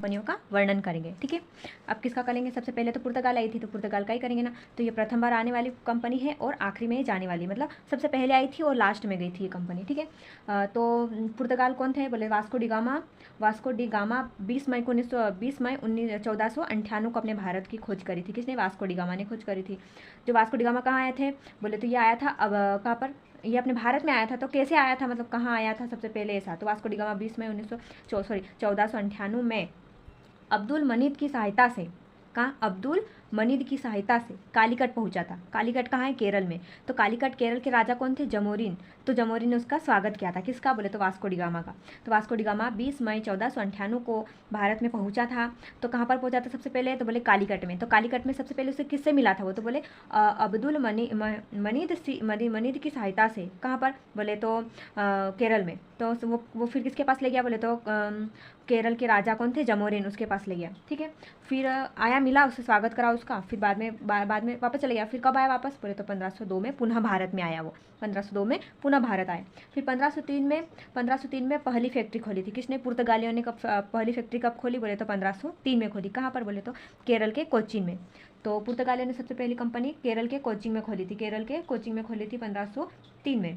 कंपनियों का वर्णन करेंगे। ठीक है, अब किसका करेंगे? सबसे पहले तो पुर्तगाल आई थी, तो पुर्तगाल का ही करेंगे ना। तो ये प्रथम बार आने वाली कंपनी है और आखिरी में जाने वाली, मतलब सबसे पहले आई थी और लास्ट में गई थी ये कंपनी। ठीक है, तो पुर्तगाल कौन थे? बोले Vasco D gamma. Vasco D gamma 20 मई 1498 को अपने भारत की खोज करी थी। किसने? वास्को डी गामा ने खोज करी थी। जो वास्को डी गामा कहाँ आए थे? बोले तो ये आया था अब कहाँ पर? ये अपने भारत में आया था। तो कैसे आया था, मतलब कहाँ आया था सबसे पहले ऐसा? तो वास्को डी गामा 20 मई 1498 में अब्दुल मनीद की सहायता से, कहाँ? अब्दुल मनीद की सहायता से कालीकट पहुंचा था। कालीकट कहाँ है? केरल में। तो कालीकट केरल के राजा कौन थे? जमोरिन। तो जमोरिन ने उसका स्वागत किया था। किसका? बोले तो वास्को डी गामा का। तो वास्को डी गामा 20 मई 1498 को भारत में पहुंचा था। तो कहाँ पर पहुंचा था सबसे पहले? तो बोले कालीकट में। तो कालीकट में सबसे पहले उसे किससे मिला था? वो तो बोले अब्दुल मनीद की सहायता से। कहाँ पर? बोले तो केरल में। तो वो फिर किसके पास ले गया? बोले तो केरल के राजा कौन थे? जमोरिन, उसके पास ले गया। ठीक है, फिर आया, मिला, उससे स्वागत करा उसका, फिर बाद में वापस चले गया। फिर कब आया वापस? बोले तो 1502 में पुनः भारत में आया वो। 1502 में पुनः भारत आए। फिर 1503 में पहली फैक्ट्री खोली थी। किसने? पुर्तगालियों ने। कब पहली फैक्ट्री कब खोली? बोले तो 1503 में खोली। कहाँ पर? बोले तो केरल के कोचीन में। तो पुर्तगालियों ने सबसे पहली कंपनी केरल के कोचीन में खोली थी। केरल के कोचीन में खोली थी 1503 में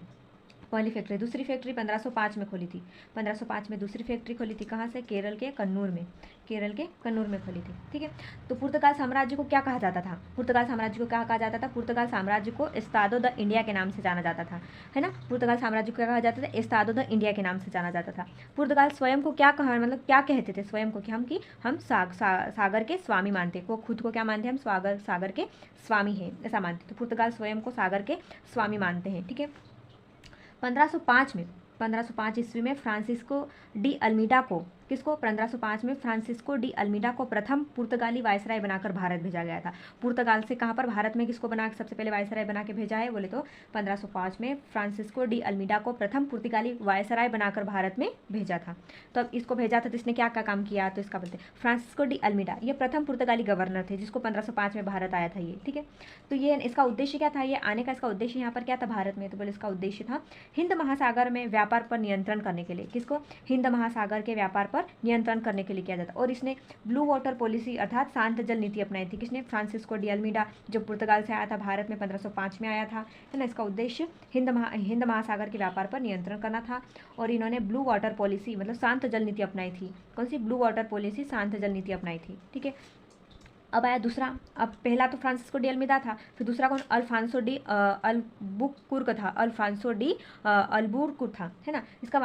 पहली फैक्ट्री। दूसरी फैक्ट्री 1505 में खोली थी। 1505 में दूसरी फैक्ट्री खोली थी। कहाँ से? केरल के कन्नूर में। केरल के कन्नूर में खोली थी। ठीक है, तो पुर्तगाल साम्राज्य को क्या कहा जाता था? पुर्तगाल साम्राज्य को क्या कहा जाता था? पुर्तगाल साम्राज्य को एस्तादो द इंडिया के नाम से जाना जाता था, है ना। पुर्तगाल साम्राज्य को क्या कहा जाता था? एस्तादो द इंडिया के नाम से जाना जाता था। पुर्तगाल स्वयं को क्या कहा, मतलब क्या कहते थे स्वयं को? कि हम सागर के स्वामी मानते। वो खुद को क्या मानते हैं? हम सागर के स्वामी हैं, ऐसा मानते। तो पुर्तगाल स्वयं को सागर के स्वामी मानते हैं। ठीक है, 1505 ईस्वी में फ्रांसिस्को डी अल्मीडा को, किसको? 1505 में फ्रांसिस्को डी अल्मीडा को प्रथम पुर्तगाली वायसराय बनाकर भारत भेजा गया था। पुर्तगाल से कहाँ पर? भारत में किसको बना सबसे पहले वायसराय बना के भेजा है? बोले तो 1505 में फ्रांसिस्को डी अल्मीडा को प्रथम पुर्तगाली वायसराय बनाकर भारत में भेजा था। तो अब इसको भेजा था तो इसने क्या क्या काम किया? तो इसका बोलते हैं फ्रांसिस्को डी अल्मीडा, ये प्रथम पुर्तगाली गवर्नर थे जिसको 1505 में भारत आया था ये। ठीक है, तो ये इसका उद्देश्य क्या था? ये आने का इसका उद्देश्य यहाँ पर क्या था भारत में? तो बोले इसका उद्देश्य था हिंद महासागर में व्यापार पर नियंत्रण करने के लिए। किसको? हिंद महासागर के व्यापार पर नियंत्रण करने के लिए किया जाता। और इसने ब्लू वाटर पॉलिसी अर्थात शांत जल नीति अपनाई थी। किसने? फ्रांसिस्को डी अल्मीडा, जो पुर्तगाल से आया था भारत में 1505 में आया था, है ना। इसका उद्देश्य हिंद महासागर के व्यापार पर नियंत्रण करना था। और इन्होंने ब्लू वाटर पॉलिसी मतलब शांत जल नीति अपनाई थी। कौन सी? ब्लू वाटर पॉलिसी, शांत जल नीति अपनाई थी। ठीक है, अब आया दूसरा। अब पहला तो फ्रांसिस्को डी अल्मीडा था, फिर दूसरा कौन? अल्फांसो डी अल्बुकुर्क था। अल्फांसो डी अल्बुकुर्क था, है ना। इसका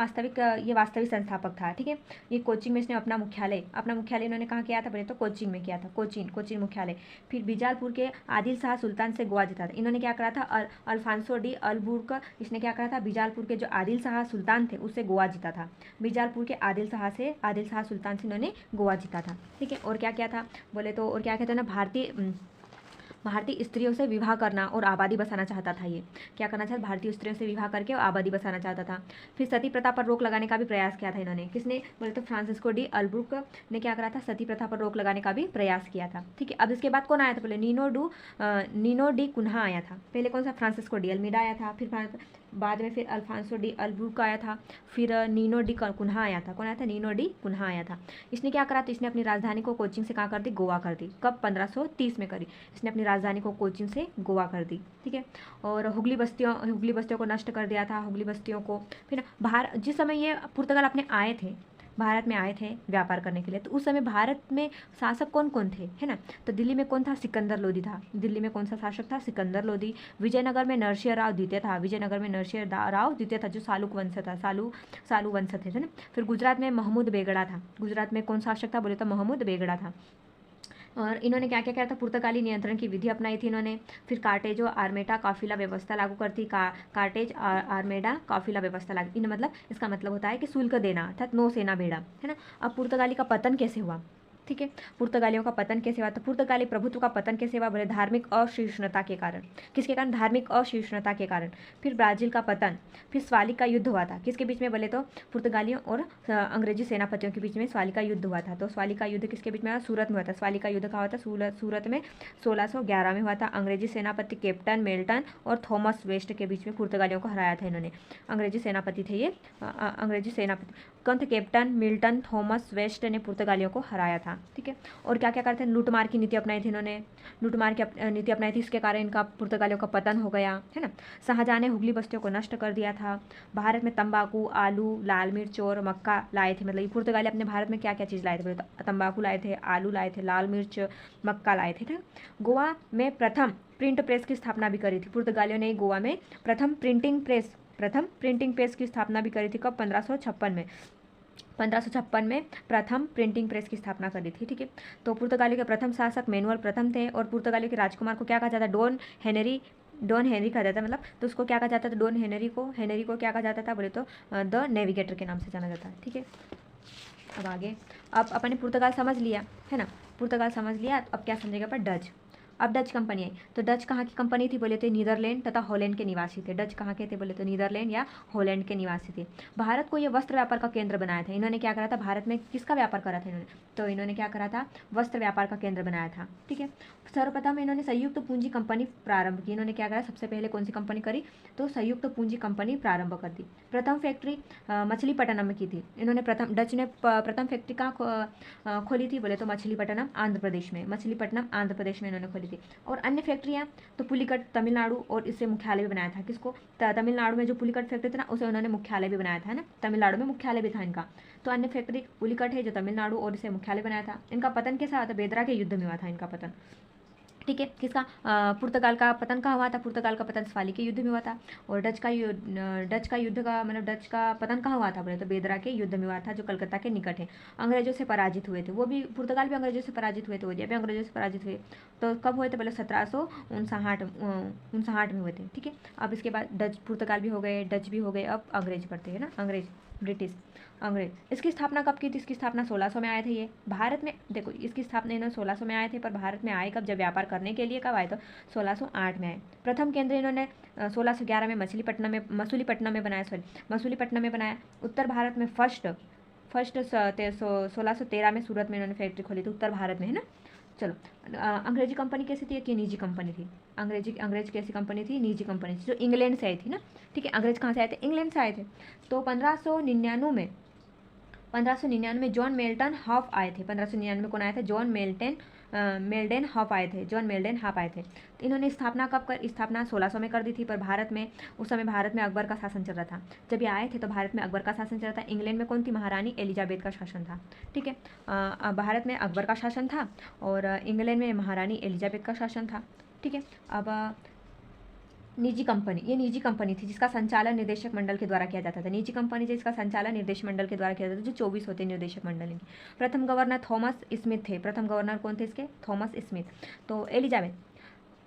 ये वास्तविक संस्थापक था। ठीक है, ये कोचीन में इसने अपना मुख्यालय इन्होंने कहाँ किया था? बोले तो कोचीन में किया था। कोचीन मुख्यालय। फिर बीजापुर के आदिल शाह सुल्तान से गोवा जीता था। इन्होंने क्या करा था? अल्फांसो डी अल्बुकुर्क, इसने क्या करा था? बीजापुर के जो आदिल शाह सुल्तान थे उससे गोवा जीता था। बीजापुर के आदिल शाह सुल्तान से इन्होंने गोवा जीता था। ठीक है, और क्या किया था? बोले तो और क्या कहते हैं ना, भारतीय स्त्रियों से विवाह करना और आबादी बसाना चाहता था। ये क्या करना चाहता? भारतीय स्त्रियों से विवाह करके और आबादी बसाना चाहता था। फिर सती प्रथा पर रोक लगाने का भी प्रयास किया था इन्होंने। किसने? बोले तो फ्रांसिस्को डी अल्बुकुर्क ने क्या करा था? सती प्रथा पर रोक लगाने का भी प्रयास किया था। ठीक है, अब इसके बाद कौन आया था? बोले नीनो डी कुन्हा आया था। पहले कौन सा? फ्रांसिस्को डी अल्मीडा आया था, फिर बाद में फिर अल्फांसो डी अल्बुकुर्क आया था, फिर नीनो डी कुन्हा आया था। कौन आया था? नीनो डी कुन्हा आया था। इसने क्या करा? तो इसने अपनी राजधानी को कोचीन से कहाँ कर दी? गोवा कर दी। कब? 1530 में करी। इसने अपनी राजधानी को कोचीन से गोवा कर दी। ठीक है, और हुगली बस्तियों को नष्ट कर दिया था, हुगली बस्तियों को। फिर जिस समय ये पुर्तगाल अपने भारत में आए थे व्यापार करने के लिए, तो उस समय भारत में शासक कौन कौन थे, है ना। तो दिल्ली में कौन था? सिकंदर लोदी था। दिल्ली में कौन सा शासक था? सिकंदर लोदी। विजयनगर में नरसिंह राव द्वितीय था। जो सालुक वंश था, सालू वंश थे, है ना। फिर गुजरात में महमूद बेगड़ा था। गुजरात में कौन शासक था? बोले तो महमूद बेगड़ा था। और इन्होंने क्या क्या किया था? पुर्तगाली नियंत्रण की विधि अपनाई थी इन्होंने। फिर कार्टेजो आर्मेडा काफिला व्यवस्था लागू करती। कार्टेज आर्मेडा काफिला व्यवस्था लागू, इन मतलब इसका मतलब होता है कि शुल्क देना, अर्थात नौसेना बेड़ा, है ना। अब पुर्तगाली का पतन कैसे हुआ? ठीक है। पुर्तगालियों का पतन कैसे हुआ? तो पुर्तगाली प्रभुत्व का पतन कैसे हुआ? बोले धार्मिक असहिष्णुता के कारण। किसके कारण? धार्मिक असहिष्णुता के कारण। फिर ब्राजील का पतन, फिर स्वाली का युद्ध हुआ था। किसके बीच में? बोले तो पुर्तगालियों और अंग्रेजी सेनापतियों के बीच में स्वाली का युद्ध हुआ था। तो स्वाली का युद्ध किसके बीच में हुआ? सूरत में हुआ था। स्वाली का युद्ध कहाँ हुआ था? सूरत में 1611 में हुआ था। अंग्रेजी सेनापति कैप्टन मिल्टन और थॉमस वेस्ट के बीच में पुर्तगालियों को हराया था इन्होंने। अंग्रेजी सेनापति थे ये, अंग्रेजी सेनापति कौन थे? कैप्टन मिल्टन थॉमस वेस्ट ने पुर्तगालियों को हराया था। ठीक है। और क्या क्या करते हैं? लूटमार की नीति अपनाई थी इन्होंने, लूटमार की नीति अपनाई थी, इसके कारण इनका पुर्तगालियों का पतन हो गया, है ना। शाहजहां ने हुगली बस्तियों को नष्ट कर दिया था। भारत में तंबाकू, आलू, लाल मिर्च और मक्का लाए थे। मतलब ये पुर्तगाली अपने भारत में क्या क्या चीज़ लाए थे? तंबाकू लाए थे, आलू लाए थे, लाल मिर्च, मक्का लाए थे। ठीक। गोवा में प्रथम प्रिंट प्रेस की स्थापना भी करी थी पुर्तगालियों ने। गोवा में प्रथम प्रिंटिंग प्रेस की स्थापना भी करी थी। कब? 1556 में। 1556 में प्रथम प्रिंटिंग प्रेस की स्थापना करी थी। ठीक है। तो पुर्तगालियों के प्रथम शासक मैनुअल प्रथम थे और पुर्तगालियों के राजकुमार को क्या कहा जाता? डॉन हेनरी कहा जाता है। मतलब तो उसको क्या कहा जाता था? डॉन हेनरी को क्या कहा जाता था? बोले तो द नेविगेटर के नाम से जाना जाता है। ठीक है। अब आगे, अब अपने पुर्तगाल समझ लिया, है ना। पुर्तगाल समझ लिया, अब क्या समझेगा? पर डच। अब डच कंपनी आई। तो डच कहाँ की कंपनी थी? बोले तो नीदरलैंड तथा हॉलैंड के निवासी थे। डच कहाँ के थे? बोले तो नीदरलैंड या हॉलैंड के निवासी थे। भारत को ये वस्त्र व्यापार का केंद्र बनाया था इन्होंने। क्या करा था? भारत में किसका व्यापार करा था इन्होंने? तो इन्होंने क्या करा था? वस्त्र व्यापार का केंद्र बनाया था। ठीक है। सर्वप्रथम इन्होंने संयुक्त पूंजी कंपनी प्रारंभ की। इन्होंने क्या करा? सबसे पहले कौन सी कंपनी करी? तो संयुक्त पूंजी कंपनी प्रारंभ कर दी। प्रथम फैक्ट्री मछलीपट्टनम में की थी इन्होंने। डच ने प्रथम फैक्ट्री कहाँ खोली थी? बोले तो मछलीपट्टनम आंध्र प्रदेश में। मछलीपट्टनम आंध्र प्रदेश में इन्होंने खोली थी। और अन्य फैक्ट्रियाँ तो पुलिकट तमिलनाडु, और इससे मुख्यालय भी बनाया था। किसको? तमिलनाडु में जो पुलिकट फैक्ट्री थी ना, उसे उन्होंने मुख्यालय भी बनाया था ना। तमिलनाडु में मुख्यालय भी था इनका। तो अन्य फैक्ट्री पुलिकट है जो तमिलनाडु, और इसे मुख्यालय बनाया था। इनका पतन कैसा हुआ था? बेदरा के युद्ध में हुआ था इनका पतन। ठीक है। किसका? पुर्तगाल का पतन कहाँ हुआ था? पुर्तगाल का पतन स्वाली के युद्ध में हुआ था। और डच का युद्ध का मतलब डच का पतन कहाँ हुआ था? बोले तो बेदरा के युद्ध में हुआ था, जो कलकत्ता के निकट है। अंग्रेजों से पराजित हुए थे वो भी, पुर्तगाल भी अंग्रेजों से पराजित हुए थे, वो भी अंग्रेजों से पराजित हुए। तो कब हुए थे? बोले 1759 में हुए थे। ठीक है। अब इसके बाद डच, पुर्तगाल भी हो गए, डच भी हो गए, अब अंग्रेज पढ़ते हैं ना, अंग्रेज, ब्रिटिश, अंग्रेज। इसकी स्थापना कब की थी? इसकी स्थापना 1600 में आए थे ये भारत में। देखो, इसकी स्थापना इन्होंने 1600 में आए थे, पर भारत में आए कब? जब व्यापार करने के लिए कब आए? तो 1608 में आए। प्रथम केंद्र इन्होंने 1611 में मसूलीपट्टनम में बनाया। उत्तर भारत में फर्स्ट 1613 में सूरत में इन्होंने फैक्ट्री खोली थी, उत्तर भारत में, है ना। चलो, अंग्रेजी कंपनी कैसी थी? कि निजी कंपनी थी। अंग्रेज कैसी कंपनी थी? निजी कंपनी थी, जो इंग्लैंड से आई थी ना। ठीक है। अंग्रेज कहाँ से आए थे? इंग्लैंड से आए थे। तो 1599 में जॉन मेल्टन हॉफ आए थे। 1599 में कौन आए थे? जॉन मेल्डेन हॉफ आए थे। तो इन्होंने स्थापना कब कर? स्थापना 1600 में कर दी थी, पर भारत में उस समय भारत में अकबर का शासन चल रहा था। जब ये आए थे तो भारत में अकबर का शासन चल रहा था। इंग्लैंड में कौन थी? महारानी एलिजाबेथ का शासन था। ठीक है। भारत में अकबर का शासन था और इंग्लैंड में महारानी एलिजाबेथ का शासन था। ठीक है। अब निजी कंपनी, ये निजी कंपनी थी जिसका संचालन निदेशक मंडल के द्वारा किया जाता था। निजी कंपनी जिसका संचालन निर्देशक मंडल के द्वारा किया जाता था, जो 24 होते हैं निर्देशक मंडल इनके। प्रथम गवर्नर थॉमस स्मिथ थे। प्रथम गवर्नर कौन थे इसके? Thomas Smith. तो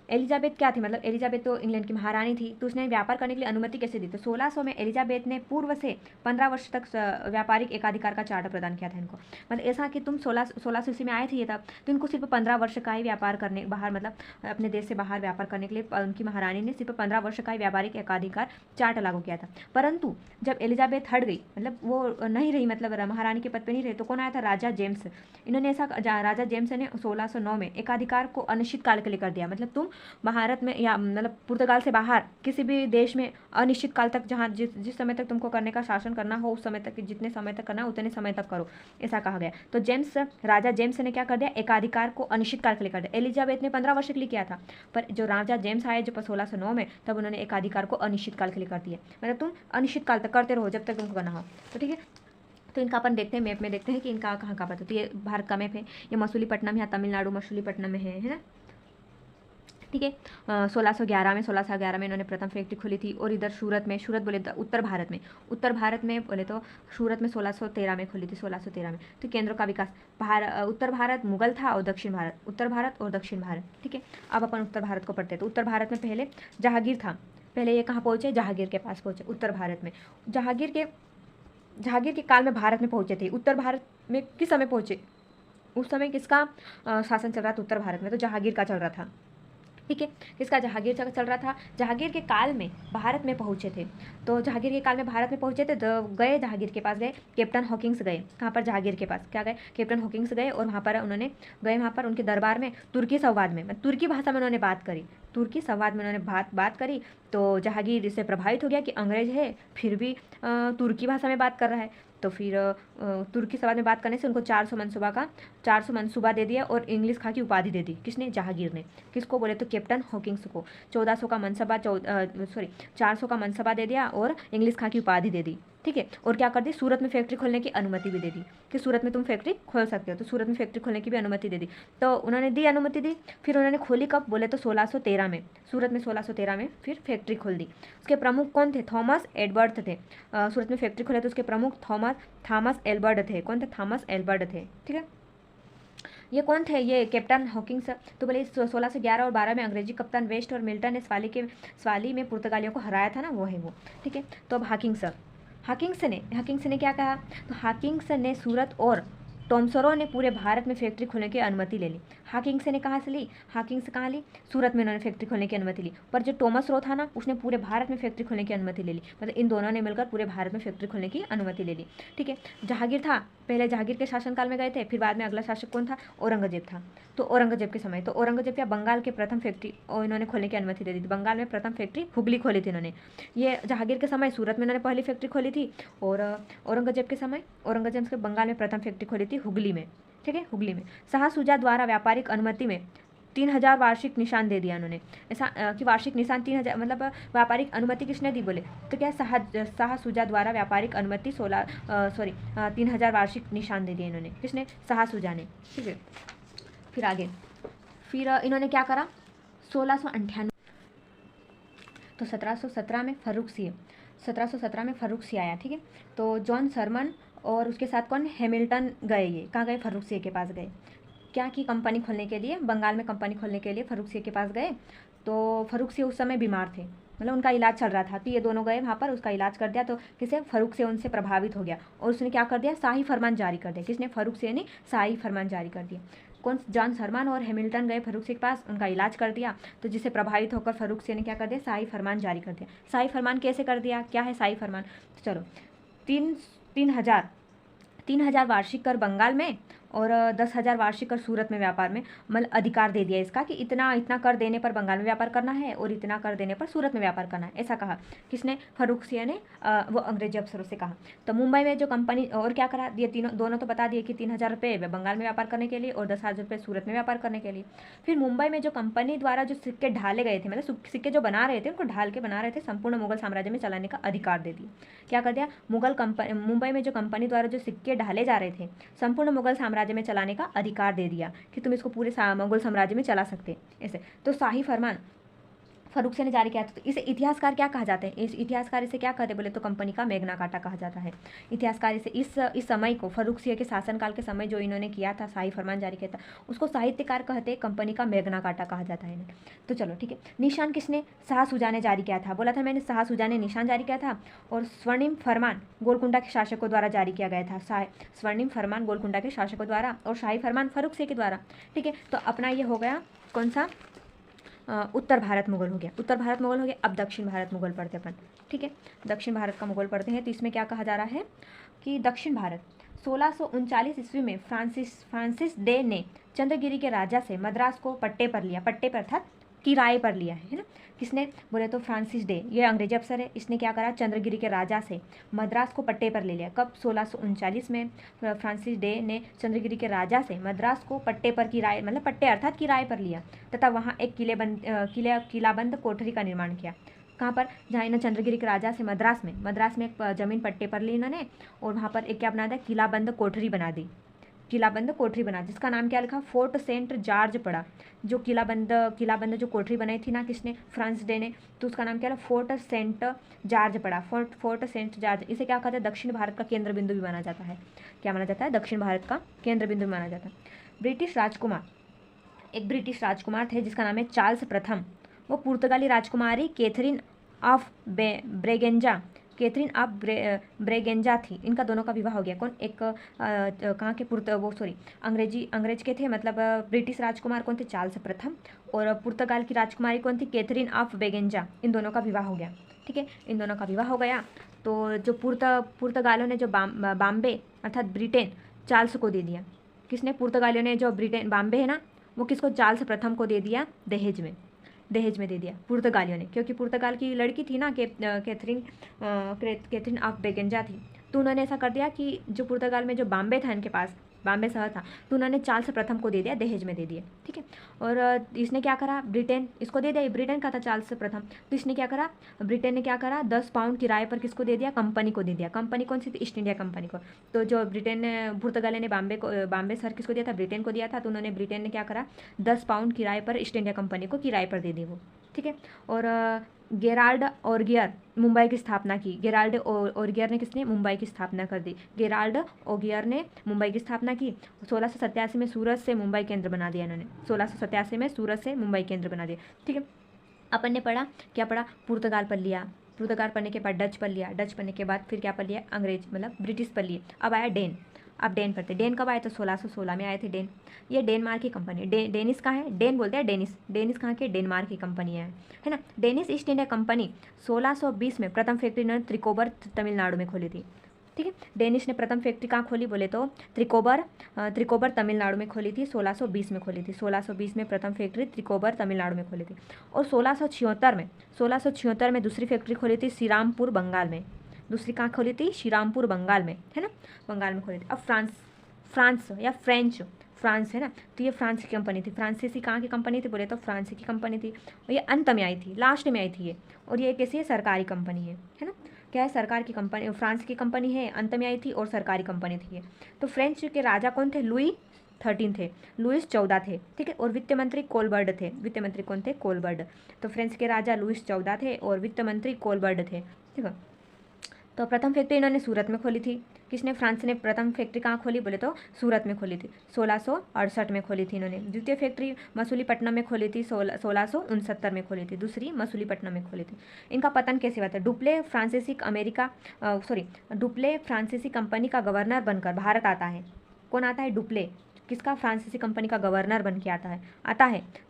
एलिजाबेथ क्या थी? मतलब एलिजाबेथ तो इंग्लैंड की महारानी थी, तो उसने व्यापार करने के लिए अनुमति कैसे दी? तो 1600 में एलिजाबेथ ने पूर्व से 15 वर्ष तक व्यापारिक एकाधिकार का चार्टर प्रदान किया था इनको। मतलब ऐसा कि तुम 1600 ईस्वी में आए थे ये तब, तो इनको सिर्फ 15 वर्ष का ही व्यापार करने, बाहर मतलब अपने देश से बाहर व्यापार करने के लिए उनकी महारानी ने सिर्फ 15 वर्ष का ही व्यापारिक एकाधिकार चार्टर लागू किया था। परंतु जब एलिजाबेथ हट गई, मतलब वो नहीं रही, मतलब महारानी के पद पर नहीं रहे, तो कौन आया था? राजा जेम्स। इन्होंने ऐसा, राजा जेम्स ने 1609 में एकाधिकार को अनिश्चित काल के लिए कर दिया। मतलब तुम भारत में या मतलब पुर्तगाल से बाहर किसी भी देश में अनिश्चित काल तक, जहाँ जिस समय तक तुमको करने का शासन करना हो, उस समय तक, जितने समय तक करना उतने समय तक करो, ऐसा कहा गया। तो राजा जेम्स ने क्या कर दिया? एकाधिकार को अनिश्चित काल के लिए कर दिया। एलिजाबेथ ने 15 वर्ष के लिए किया था, पर जो राजा जेम्स आए जो 1609 में, तब उन्होंने एकाधिकार को अनिश्चित काल के लिए कर दिया। मतलब तुम अनिश्चित काल तक करते रहो जब तक तुमको करना हो। तो ठीक है। तो इनका अपन देखते हैं, मैप में देखते हैं कि इनका कहाँ कहाँ पता। तो ये भारत का मैप है, ये मसूलीपट्टनम यहाँ तमिलनाडु मसूलीपट्टनम में है ना। ठीक है। 1611 में इन्होंने प्रथम फैक्ट्री खोली थी। और इधर सूरत बोले तो उत्तर भारत में बोले तो सूरत में 1613 में खोली थी, 1613 में। तो केंद्रों का विकास, उत्तर भारत मुगल था और दक्षिण भारत। ठीक है। अब अपन उत्तर भारत को पढ़ते हैं। तो उत्तर भारत में पहले जहांगीर था। पहले ये कहाँ पहुँचे? जहांगीर के पास पहुँचे, उत्तर भारत में। जहांगीर के काल में भारत में पहुँचे थे। उत्तर भारत में किस समय पहुँचे? उस समय किसका शासन चल रहा था उत्तर भारत में? तो जहांगीर का चल रहा था। ठीक है, किसका? जहांगीर का चल रहा था। जहांगीर के काल में भारत में पहुंचे थे। तो जहांगीर के काल में भारत में पहुंचे थे, तो गए जहांगीर के पास, गए कैप्टन हॉकिंस गए। कहाँ पर? जहांगीर के पास। क्या गए? कैप्टन हॉकिंस गए और वहाँ पर उन्होंने गए, वहाँ पर उनके दरबार में तुर्की संवाद में, तुर्की भाषा में उन्होंने बात करी। तुर्की संवाद में उन्होंने बात करी। तो जहांगीर इससे प्रभावित हो गया कि अंग्रेज है फिर भी तुर्की भाषा में बात कर रहा है। तो फिर तुर्की संवाद में बात करने से उनको 400 मनसूबा दे दिया और इंग्लिश खां की उपाधि दे दी। किसने? जहांगीर ने। किसको बोले? तो कैप्टन हॉकिंस को। 1400 का मनसबा 400 का मनसबा दे दिया और इंग्लिश खां की उपाधि दे दी। ठीक है, और क्या कर दी? सूरत में फैक्ट्री खोलने की अनुमति भी दे दी कि सूरत में तुम फैक्ट्री खोल सकते हो। तो सूरत में फैक्ट्री खोलने की भी अनुमति दे दी। तो उन्होंने दी, अनुमति दी। फिर उन्होंने खोली कब? बोले तो 1613 में। सूरत में 1613 में फिर फैक्ट्री खोल दी। उसके प्रमुख कौन थे? थॉमस एडवर्ड थे। सूरत में फैक्ट्री खोले तो उसके प्रमुख थॉमस एल्बर्ट थे। कौन थे? थॉमस एल्बर्ट थे। ठीक है, ये कौन थे? ये कैप्टन हॉकिंस। तो बोले 1611 और 12 में अंग्रेजी कप्तान वेस्ट और मिल्टन ने स्वाली में पुर्तगालियों को हराया था ना, वो है वो। ठीक है, तो अब हाकिंग्स ने क्या कहा? तो हाकिंग्स ने सूरत और टॉमसरो ने पूरे भारत में फैक्ट्री खोलने की अनुमति ले ली। हाकिंग्स ने कहाँ से ली? हाकिंग्स कहाँ ली? सूरत में उन्होंने फैक्ट्री खोलने की अनुमति ली। पर जो टॉमस रो था ना, उसने पूरे भारत में फैक्ट्री खोलने की अनुमति ले ली। मतलब इन दोनों ने मिलकर पूरे भारत में फैक्ट्री खोलने की अनुमति ले ली। ठीक है, जहांगीर था, पहले जहांगीर के शासनकाल में गए थे, फिर बाद में अगला शासक कौन था? औरंगजेब था। तो औरंगजेब के समय, तो औरंगजेब क्या? बंगाल के प्रथम फैक्ट्री और इन्होंने खोलने की अनुमति दे दी थी। बंगाल में प्रथम फैक्ट्री हुगली खोली थी इन्होंने। ये जहांगीर के समय सूरत में इन्होंने पहली फैक्ट्री खोली थी और औरंगजेब के समय औरंगजेब के बंगाल में प्रथम फैक्ट्री खोली थी हुगली में। ठीक है, हुगली में। शाह शुजा द्वारा व्यापारिक अनुमति में 3000 वार्षिक निशान दे दिया उन्होंने। ऐसा कि वार्षिक निशान 3000, मतलब व्यापारिक अनुमति किसने दी? बोले तो क्या? शाह शुजा द्वारा व्यापारिक अनुमति 3000 वार्षिक निशान दे दिए इन्होंने। किसने? शाह शुजा ने। ठीक है, फिर आगे इन्होंने क्या करा? 1698, तो 1717 में फर्रुख सिंह आया। ठीक है, तो जॉन सरमन और उसके साथ कौन? हैमिल्टन गए। ये कहाँ गए? फर्रुख सिंह के पास गए। क्या की? कंपनी खोलने के लिए, बंगाल में कंपनी खोलने के लिए फर्रुख सिंह के पास गए। तो फर्रुख सिंह उस समय बीमार थे, मतलब उनका इलाज चल रहा था। तो ये दोनों गए वहाँ पर, उसका इलाज कर दिया। तो किसे? फर्रुख सिंह उनसे प्रभावित हो गया और उसने क्या कर दिया? शाही फरमान जारी कर दिया। किसने? फर्रुख सिंह ने शाही फरमान जारी कर दिया। कौन? जॉन सरमन और हैमिल्टन गए फर्रुख सिंह के पास, उनका इलाज कर दिया। तो जिससे प्रभावित होकर फर्रुख सिंह ने क्या कर दिया? शाही फरमान जारी कर दिया। शाही फरमान कैसे कर दिया? क्या है शाही फरमान? तो चलो, 3000 वार्षिक कर बंगाल में और 10,000 वार्षिक कर सूरत में व्यापार में, मतलब अधिकार दे दिया इसका कि इतना कर देने पर बंगाल में व्यापार करना है और इतना कर देने पर सूरत में व्यापार करना है। ऐसा कहा। किसने? फर्रुख सिंह ने वो अंग्रेजी अफसरों से कहा। तो मुंबई में जो कंपनी, और क्या करा? ये दोनों तो बता दिए कि 3000 रुपये बंगाल में व्यापार करने के लिए और 10,000 रुपये सूरत में व्यापार करने के लिए। फिर मुंबई में जो कंपनी द्वारा जो सिक्के ढाले गए थे, मतलब सिक्के जो बना रहे थे उनको ढाल के बना रहे थे, संपूर्ण मुगल साम्राज्य में चलाने का अधिकार दे दिया। क्या कर दिया? मुंबई में जो कंपनी द्वारा जो सिक्के ढाले जा रहे थे, संपूर्ण मुगल साम्राज्य में चलाने का अधिकार दे दिया कि तुम इसको पूरे मुगल साम्राज्य में चला सकते। ऐसे तो शाही फरमान फर्रुख सिंह ने जारी किया था। तो इसे इतिहासकार क्या कहा जाता है? इस इतिहासकार इसे क्या कहते हैं? बोले तो कंपनी का मैग्ना कार्टा कहा जाता है। इतिहासकार इसे इस समय को, फर्रुख सिंह के शासनकाल के समय जो इन्होंने किया था, शाही फरमान जारी किया था, उसको साहित्यकार कहते हैं, कंपनी का मैग्ना कार्टा कहा जाता है। तो चलो ठीक है, निशान किसने? शाह शुजा ने जारी किया था। बोला था मैंने, शाह शुजा ने निशान जारी किया था। और स्वर्णिम फरमान गोलकुंडा के शासकों द्वारा जारी किया गया था। स्वर्णिम फरमान गोलकुंडा के शासकों द्वारा और शाही फरमान फर्रुख सिंह के द्वारा। ठीक है, तो अपना ये हो गया कौन सा? उत्तर भारत मुगल हो गया। उत्तर भारत मुगल हो गया। अब दक्षिण भारत मुगल पढ़ते अपन। ठीक है, दक्षिण भारत का मुगल पढ़ते हैं। तो इसमें क्या कहा जा रहा है कि दक्षिण भारत 1639 ईस्वी में फ्रांसिस डे ने चंद्रगिरी के राजा से मद्रास को पट्टे पर लिया। पट्टे पर अर्थात किराए पर लिया है ना। किसने? बोले तो फ्रांसिस डे, ये अंग्रेजी अफसर है। इसने क्या करा? चंद्रगिरी के राजा से मद्रास को पट्टे पर ले लिया। कब? 1639 में फ्रांसिस डे ने चंद्रगिरी के राजा से मद्रास को पट्टे पर किराए, मतलब पट्टे अर्थात किराए पर लिया, तथा वहाँ एक किलाबंद कोठरी का निर्माण किया। कहाँ पर? जहाँ इन्होंने चंद्रगिरी के राजा से मद्रास में एक ज़मीन पट्टे पर ली इन्होंने और वहाँ पर एक क्या बना दिया? किलाबंद कोठरी बना दी। किलाबंद कोठरी बना, जिसका नाम क्या लिखा? फोर्ट सेंट जॉर्ज पड़ा। जो किलाबंद जो कोठरी बनाई थी ना, किसने? फ्रांसिस डे ने, तो उसका नाम क्या है? फोर्ट सेंट जॉर्ज पड़ा। Fort Saint George. इसे क्या कहते हैं? दक्षिण भारत का केंद्र बिंदु भी माना जाता है। क्या माना जाता है? दक्षिण भारत का केंद्र बिंदु माना जाता है। ब्रिटिश राजकुमार थे जिसका नाम है चार्ल्स प्रथम। वो पुर्तगाली राजकुमारी Catherine of Braganza Catherine of Braganza थी, इनका दोनों का विवाह हो गया। कौन, एक कहाँ के अंग्रेज के थे, मतलब ब्रिटिश राजकुमार कौन थे, चार्ल्स प्रथम, और पुर्तगाल की राजकुमारी कौन थी, कैथरीन ऑफ ब्रेगेंजा। इन दोनों का विवाह हो गया। ठीक है, इन दोनों का विवाह हो गया। तो जो पुर्तगालों ने जो बॉम्बे अर्थात ब्रिटेन चार्ल्स को दे दिया। किसने, पुर्तगालियों ने जो ब्रिटेन बॉम्बे है ना, वो किसको, चार्ल्स प्रथम को दे दिया, दहेज में दे दिया पुर्तगालियों ने, क्योंकि पुर्तगाल की लड़की थी ना कैथरीन ऑफ ब्रेगेंजा थी। तो उन्होंने ऐसा कर दिया कि जो पुर्तगाल में जो बॉम्बे था, इनके पास बॉम्बे शहर था, तो उन्होंने चार्ल्स प्रथम को दे दिया, दहेज में दे दिया। ठीक है, और इसने क्या करा, ब्रिटेन इसको दे दिया, ब्रिटेन का था चार्ल्स प्रथम, तो इसने क्या करा, ब्रिटेन ने क्या करा, 10 पाउंड किराए पर किसको दे दिया, कंपनी को दे दिया। कंपनी कौन सी थी, ईस्ट इंडिया कंपनी को। तो जो ब्रिटेन ने, पुर्तगाल ने बॉम्बे शहर किसको दिया था, ब्रिटेन को दिया था। तो उन्होंने, ब्रिटेन ने क्या करा, 10 पाउंड किराए पर ईस्ट इंडिया कंपनी को किराए पर दे दी वो। ठीक है, और गेराल्ड ओगियर मुंबई की स्थापना की। गेराल्ड ओगियर ने किसने, मुंबई की स्थापना कर दी। गेराल्ड ओगियर ने मुंबई की स्थापना की। 1687 में सूरत से मुंबई केंद्र बना दिया इन्होंने। 1687 में सूरत से मुंबई केंद्र बना दिया। ठीक है, अपन ने पढ़ा, क्या पढ़ा, पुर्तगाल पढ़ लिया। पुर्तगाल पढ़ने के बाद डच पढ़ लिया। डच पढ़ने के बाद फिर क्या पढ़ लिया, अंग्रेज मतलब ब्रिटिश पढ़ लिए। अब आया डेन। अब डेन पढ़ते। डेन कब आए, तो 1616 में आए थे डेन। ये डेनमार्क की कंपनी। डेनिस कहाँ है, डेन बोलते हैं डेनिस। डेनिस कहाँ की, डेनमार्क की कंपनी है ना। डेनिस ईस्ट इंडिया कंपनी 1620 में प्रथम फैक्ट्री इन्होंने त्रिकोबर तमिलनाडु में खोली थी। ठीक है, डेनिश ने प्रथम फैक्ट्री कहाँ खोली बोले तो त्रिकोबर तमिलनाडु में खोली थी। 1620 में खोली थी। 1620 में प्रथम फैक्ट्री त्रिकोबर तमिलनाडु में खोली थी। और 1676 में दूसरी फैक्ट्री खोली थी श्रीरामपुर बंगाल में। दूसरी कहाँ खोली थी, श्रीरामपुर बंगाल में, है ना, बंगाल में खोली थी। अब फ्रांस है ना, तो ये फ्रांस की कंपनी थी। फ्रांसीसी कहाँ की कंपनी थी बोले तो फ्रांस की कंपनी थी। और ये अंत में आई थी, लास्ट में आई थी ये। और ये कैसी है, सरकारी कंपनी है ना। क्या है, सरकार की कंपनी, फ्रांस की कंपनी है, अंत में आई थी और सरकारी कंपनी थी ये। तो फ्रेंच के राजा कौन थे, लुई 13 थे, लुइस 14 थे। ठीक है, और वित्त मंत्री कोलबर्ड थे। वित्त मंत्री कौन थे, कोलबर्ड। तो फ्रेंच के राजा लुइस 14 थे और वित्त मंत्री कोलबर्ड थे। ठीक है, तो प्रथम फैक्ट्री इन्होंने सूरत में खोली थी। किसने, फ्रांस ने प्रथम फैक्ट्री कहाँ खोली बोले तो सूरत में खोली थी। 1668 में खोली थी इन्होंने। द्वितीय फैक्ट्री मसूलीपट्टनम में खोली थी। 1669 में खोली थी। दूसरी मसूलीपट्टनम में खोली थी। इनका पतन कैसे हुआ था, डुप्ले फ्रांसीसी कंपनी का गवर्नर बनकर भारत आता है। कौन आता है, डुप्ले, किसका, फ्रांसीसी कंपनी का गवर्नर बन के आता है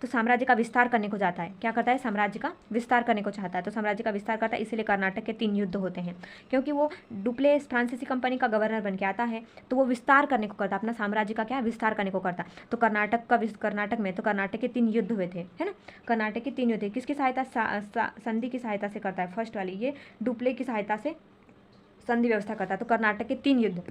तो साम्राज्य का विस्तार करने को जाता है। क्या करता है, साम्राज्य का विस्तार करने को चाहता है। तो साम्राज्य का विस्तार करता है, इसीलिए कर्नाटक के 3 युद्ध होते हैं, क्योंकि वो डुप्ले फ्रांसीसी कंपनी का गवर्नर बन के आता है तो वो विस्तार करने को करता, अपना साम्राज्य का क्या विस्तार करने को करता। तो कर्नाटक में तो कर्नाटक के 3 युद्ध हुए थे, है ना। कर्नाटक के 3 युद्ध किसकी सहायता, संधि की सहायता से करता है। फर्स्ट वाली ये डुप्ले की सहायता से संधि व्यवस्था करता है। तो कर्नाटक के 3 युद्ध